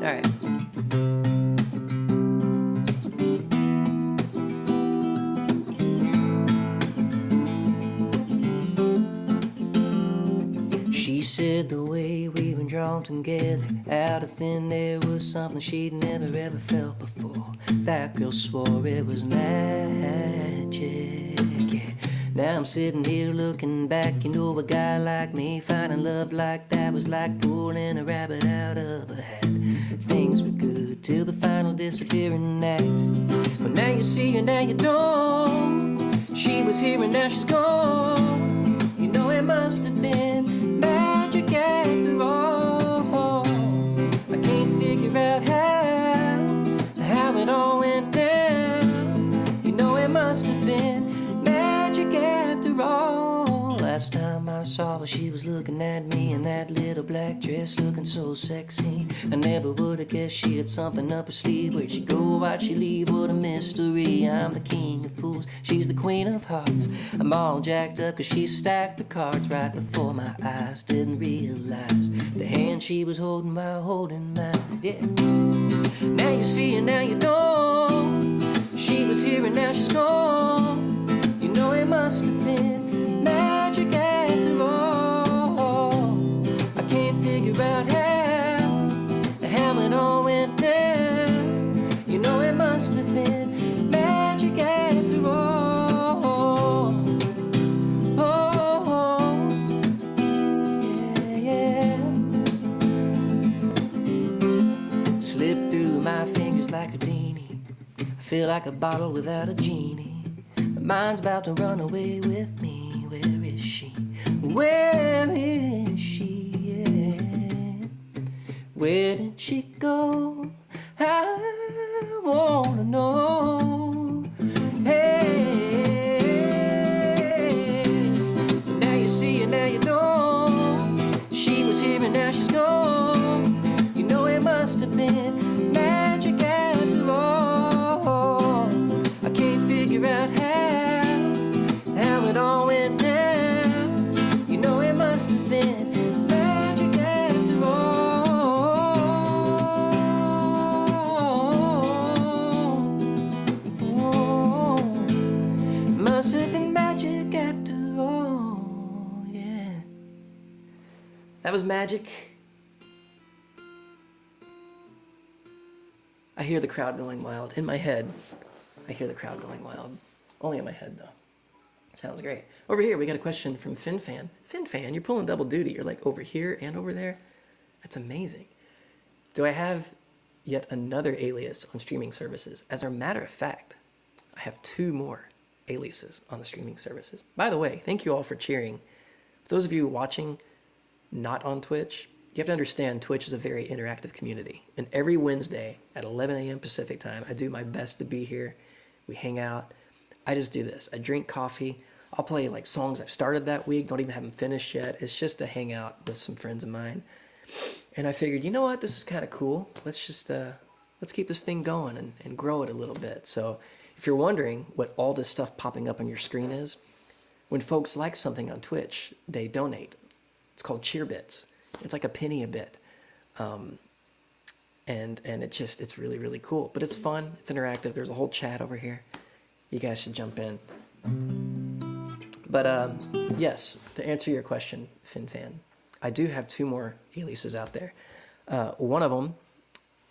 All right. She said the way we were drawn together out of thin air was something she'd never ever felt before. That girl swore it was magic, yeah. Now I'm sitting here looking back, a guy like me finding love like that was like pulling a rabbit out of a hat. Things were good till the final disappearing act. But now you see her, now you don't. She was here and now she's gone. It must have been magic after all. I can't figure out how it all went down. It must have been magic after all. Last time I saw her, she was looking at me in that little black dress, looking so sexy. I never would have guessed she had something up her sleeve. Where'd she go, why'd she leave, what a mystery. I'm the king of fools, she's the queen of hearts. I'm all jacked up cause she stacked the cards right before my eyes. Didn't realize the hand she was holding while holding mine, yeah. Now you see her, now you don't. She was here and now she's gone. It must have been magic after all. I can't figure out how it all went down. It must have been magic after all. Oh, yeah. Slipped through my fingers like a beanie. I feel like a bottle without a genie. My mind's about to run away with me. Where is she? Where is she? Yeah. Where did she go? I wanna know. Hey, now you see her, now you know. She was here and now she's gone. It must have been magic after all. I can't figure out how it all went down. It must have been magic after all. That was magic. I hear the crowd going wild. In my head, I hear the crowd going wild. Only in my head, though. Sounds great. Over here, we got a question from FinFan. FinFan, you're pulling double duty. You're like over here and over there. That's amazing. Do I have yet another alias on streaming services? As a matter of fact, I have 2 more aliases on the streaming services. By the way, thank you all for cheering. For those of you watching not on Twitch, you have to understand Twitch is a very interactive community. And every Wednesday at 11 a.m. Pacific time, I do my best to be here. We hang out. I just do this. I drink coffee. I'll play like songs I've started that week, don't even have them finished yet. It's just to hang out with some friends of mine. And I figured, you know what, this is kind of cool. Let's just, let's keep this thing going and grow it a little bit. So if you're wondering what all this stuff popping up on your screen is, when folks like something on Twitch, they donate. It's called cheer bits. It's like a penny a bit. And it's really, really cool. But it's fun. It's interactive. There's a whole chat over here. You guys should jump in. But yes, to answer your question, FinFan, I do have 2 more aliases out there. One of them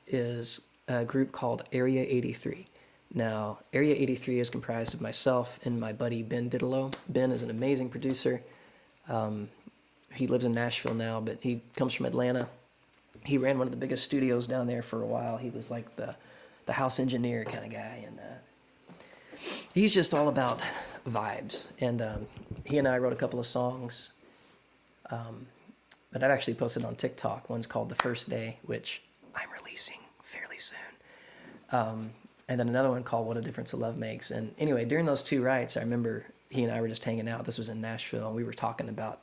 is a group called Area 83. Now, Area 83 is comprised of myself and my buddy Ben Didelow. Ben is an amazing producer. He lives in Nashville now, but he comes from Atlanta. He ran one of the biggest studios down there for a while. He was like the house engineer kind of guy, and he's just all about vibes. And he and I wrote a couple of songs that I've actually posted on TikTok. One's called The First Day, which I'm releasing fairly soon. And then another one called What a Difference a Love Makes. And anyway, during those 2 writes, I remember he and I were just hanging out. This was in Nashville, and we were talking about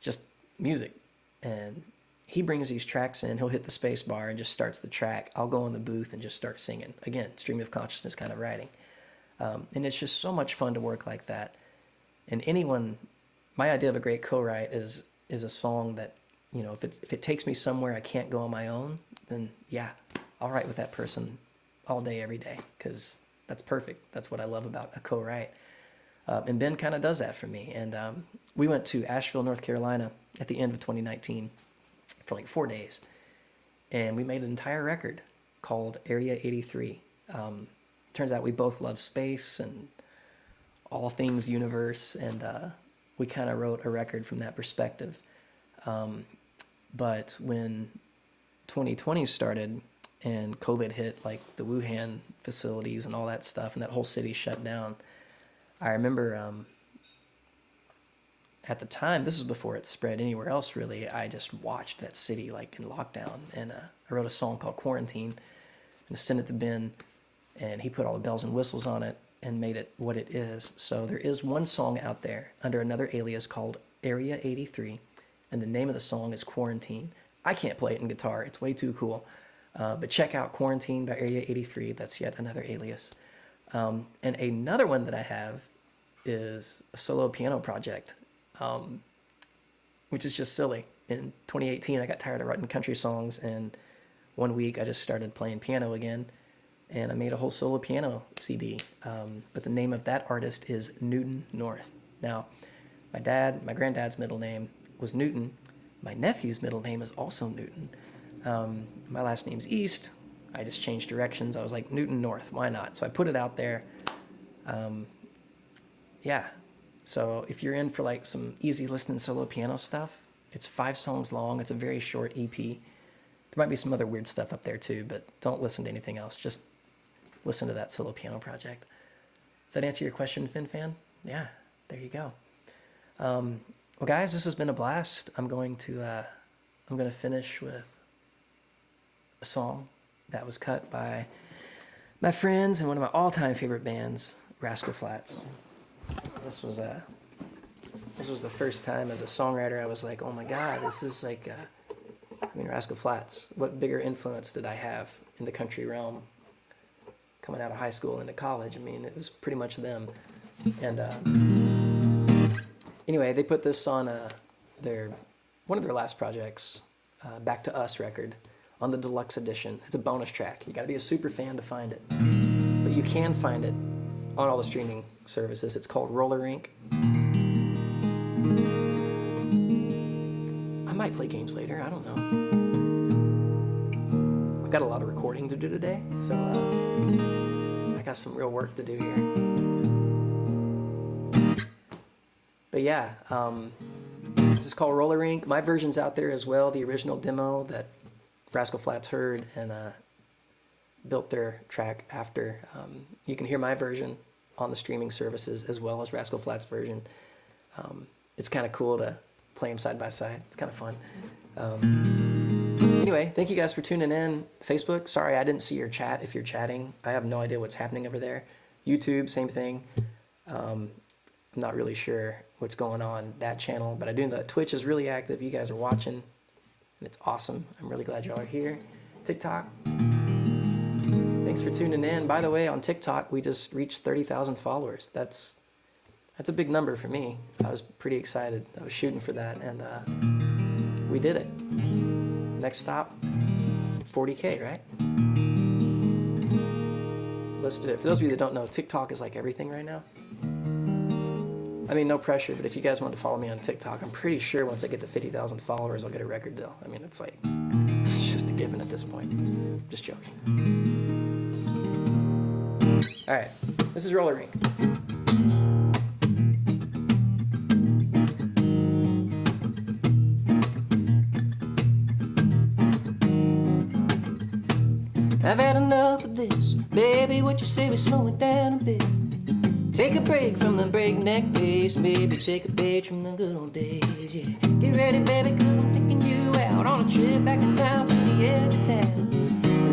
just music. And he brings these tracks in. He'll hit the space bar and just starts the track. I'll go in the booth and just start singing. Again, stream of consciousness kind of writing. And it's just so much fun to work like that. And my idea of a great co-write is a song that, you know, if it takes me somewhere I can't go on my own, then yeah, I'll write with that person all day, every day, because that's perfect. That's what I love about a co-write. And Ben kind of does that for me. And we went to Asheville, North Carolina at the end of 2019 for like 4 days. And we made an entire record called Area 83. Turns out we both love space and all things universe. And we kind of wrote a record from that perspective. But when 2020 started and COVID hit, like the Wuhan facilities and all that stuff, and that whole city shut down, I remember at the time, this is before it spread anywhere else really, I just watched that city like in lockdown, and I wrote a song called Quarantine and sent it to Ben, and he put all the bells and whistles on it and made it what it is. So there is one song out there under another alias called Area 83, and the name of the song is Quarantine. I can't play it in guitar, it's way too cool. But check out Quarantine by Area 83, that's yet another alias. And another one that I have is a solo piano project, which is just silly. In 2018, I got tired of writing country songs, and one week I just started playing piano again, and I made a whole solo piano CD. But the name of that artist is Newton North. Now, my granddad's middle name was Newton. My nephew's middle name is also Newton. My last name's East. I just changed directions. I was like, Newton North, why not? So I put it out there. Yeah. So if you're in for like some easy listening solo piano stuff, it's 5 songs long. It's a very short EP. There might be some other weird stuff up there too, but don't listen to anything else. Just listen to that solo piano project. Does that answer your question, FinFan? Yeah, there you go. Well, guys, this has been a blast. I'm going to finish with a song that was cut by my friends and one of my all-time favorite bands, Rascal Flatts. This was the first time as a songwriter I was like, oh my God, this is like, Rascal Flatts. What bigger influence did I have in the country realm coming out of high school into college? I mean, it was pretty much them. And anyway, they put this on one of their last projects, Back to Us record, on the deluxe edition. It's a bonus track. You gotta be a super fan to find it. But you can find it on all the streaming services. It's called Roller Ink. I'm might play games later. I don't know. I've got a lot of recording to do today, so I got some real work to do here. But yeah, this is called Roller Rink. My version's out there as well, the original demo that Rascal Flatts heard and built their track after. You can hear my version on the streaming services as well as Rascal Flatts' version. It's kind of cool to play them side by side. It's kind of fun. Anyway, thank you guys for tuning in. Facebook, sorry I didn't see your chat if you're chatting. I have no idea what's happening over there. YouTube, same thing. I'm not really sure what's going on that channel, but I do know that Twitch is really active. You guys are watching, and it's awesome. I'm really glad y'all are here. TikTok, thanks for tuning in. By the way, on TikTok, we just reached 30,000 followers. That's a big number for me. I was pretty excited. I was shooting for that, and we did it. Next stop, 40K, right? So let's do it. For those of you that don't know, TikTok is like everything right now. I mean, no pressure, but if you guys want to follow me on TikTok, I'm pretty sure once I get to 50,000 followers, I'll get a record deal. I mean, it's like, it's just a given at this point. Just joking. All right, this is Roller Rink. I've had enough of this. Baby, what you say we slow it down a bit? Take a break from the breakneck pace. Maybe take a page from the good old days, yeah. Get ready, baby, cause I'm taking you out on a trip back in time to the edge of town.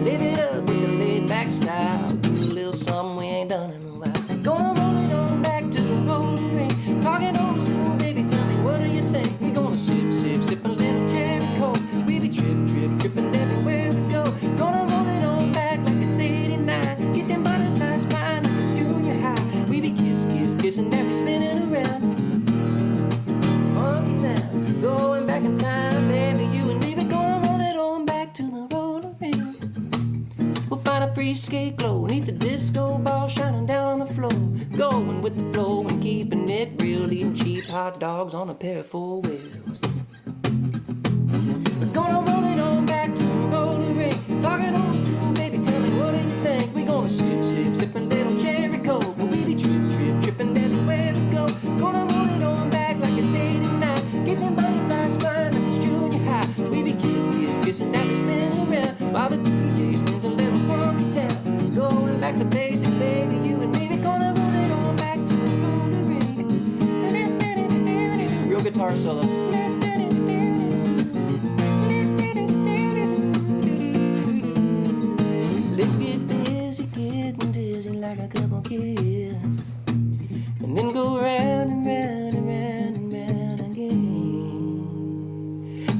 Live it up with the laid back style. Do a little something we ain't done in a while. Gonna roll it on back to the rolling ring. Talking old school, baby, tell me what do you think? We gonna sip, sip, sip a little cherry coke. We be trip, trip, tripping everywhere we go. Gonna roll it on back like it's 89. Get them butterflies flying like it's junior high. We be kiss, kiss, kissing and we spinning around. Funky town, going back in time, baby, you and me. We gonna roll it on back to the roller ring. We'll find a free skate glow, neath the disco ball shining down on the floor. Going with the flow and keeping it real, eating cheap hot dogs on a pair of four wheels. We're gonna roll it on back to the roller rink. Talking old school, baby, tell me what do you think? We gonna sip, sip, sip a little cherry coke. We be trip, trip, tripping everywhere we go. Gonna roll it on back like it's 89. Get them butterflies flying like it's junior high. We be kiss, kiss, kissing and we spin around while the DJ spins a little funky town. Going back to basics, baby, you and me. We gonna roll it on back to the roller rink. Real guitar solo. Let's get busy, getting dizzy like a couple kids, and then go round and round and round and round again.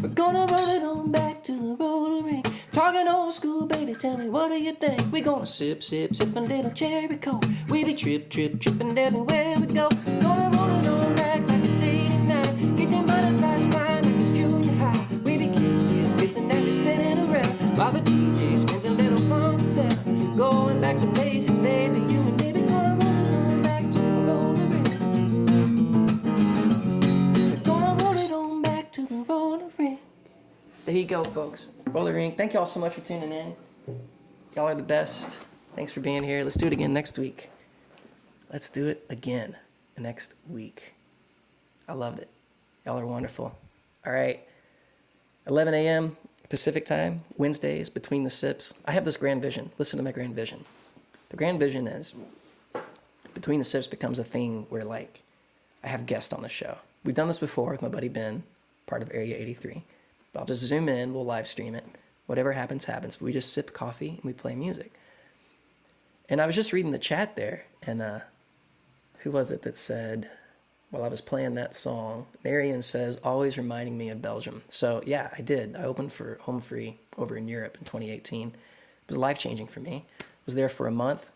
We're gonna roll it on back to the roller rink. Talking old school, baby, tell me what do you think? We gonna sip, sip, sip a little cherry coke. We be trip, trip, tripping everywhere we go. Gonna roll it on back like it's 89. Get them butterflies flying like it's junior high. We be kiss, kiss, kissing and we spinning around while the DJ spins a little funky town. Going back to basics, baby, you and me. We gonna roll it on back to the roller rink. We're gonna roll it on back to the roller rink. There you go, folks. Roller Rink. Thank y'all so much for tuning in. Y'all are the best. Thanks for being here. Let's do it again next week. Let's do it again next week. I loved it. Y'all are wonderful. All right. 11 a.m. Pacific time, Wednesdays, Between the Sips. I have this grand vision. Listen to my grand vision. The grand vision is Between the Sips becomes a thing where, like, I have guests on the show. We've done this before with my buddy Ben, part of Area 83. But I'll just zoom in, we'll live stream it. Whatever happens, happens. We just sip coffee and we play music. And I was just reading the chat there, and who was it that said, while I was playing that song, Marion says, always reminding me of Belgium. So yeah, I did. I opened for Home Free over in Europe in 2018. It was life-changing for me. I was there for a month.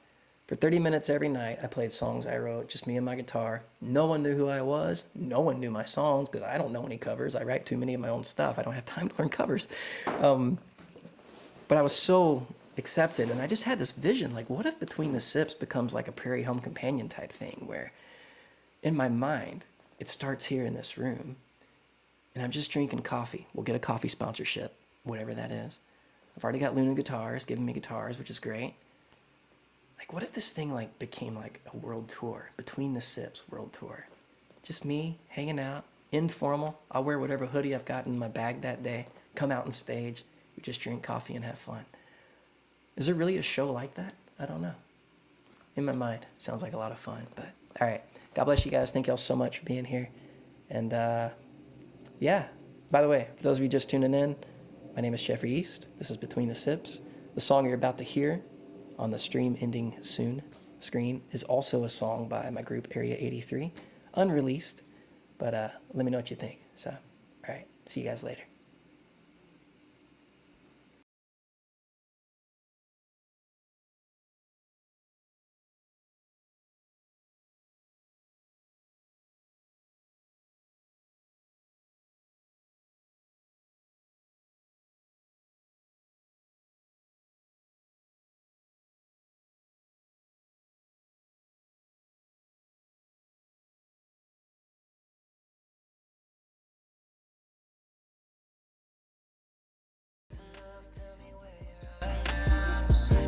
For 30 minutes every night, I played songs I wrote, just me and my guitar. No one knew who I was. No one knew my songs because I don't know any covers. I write too many of my own stuff. I don't have time to learn covers. But I was so accepted, and I just had this vision, like, what if Between the Sips becomes like a Prairie Home Companion type thing where in my mind, it starts here in this room, and I'm just drinking coffee. We'll get a coffee sponsorship, whatever that is. I've already got Luna Guitars giving me guitars, which is great. Like, what if this thing like became like a world tour, Between the Sips world tour? Just me hanging out, informal. I'll wear whatever hoodie I've got in my bag that day, come out on stage, we just drink coffee and have fun. Is there really a show like that? I don't know. In my mind, it sounds like a lot of fun. But all right, God bless you guys. Thank y'all so much for being here. And yeah, by the way, for those of you just tuning in, my name is Jeffrey East. This is Between the Sips. The song you're about to hear on the stream ending soon screen is also a song by my group Area 83, unreleased, but let me know what you think. So, all right, see you guys later.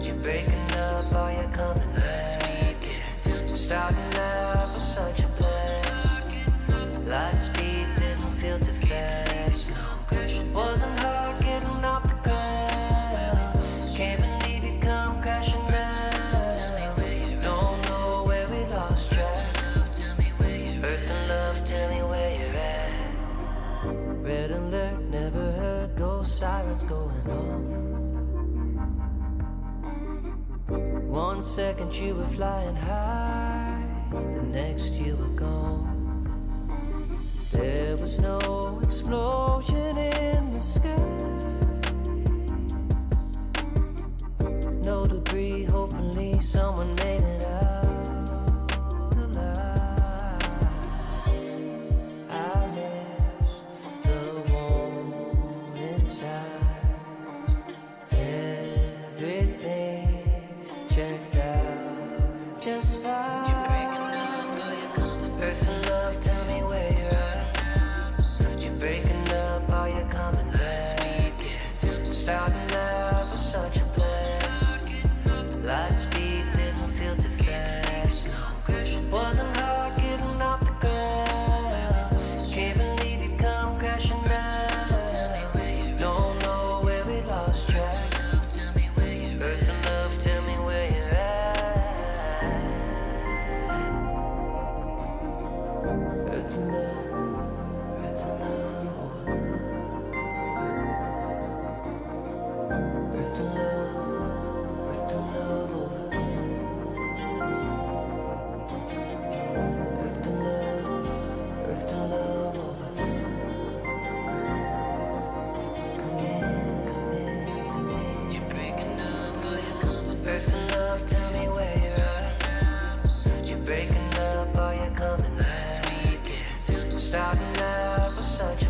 You're breaking up, are you coming back? Starting out was such a blast. Light speed didn't feel too fast. Wasn't hard getting off the ground. Can't believe you come crashing down. Don't know where we lost track. Earth and love, tell me where you're at. Red alert, never heard those sirens going off. 1 second you were flying high, the next you were gone. There was no explosion in the sky, no debris, hopefully someone made it out alive. I miss the warm inside. Everything checked out just fine. You're breaking up, are you coming? Earth and love, tell me where you're at. You're breaking up, are you coming back? Starting out was such a blast. Light speed didn't feel too fast. Wasn't hard getting off the ground. Can't believe you come crashing down. Don't know where we lost track. Earth and love, tell me where you're at. Earth and love, earth and love. Earth to love, earth to love over. Earth to love over. Come in, come in, come in. You're breaking up, are you coming? Earth and love, tell me where you're at. You're breaking up, are you coming back? Starting out was such a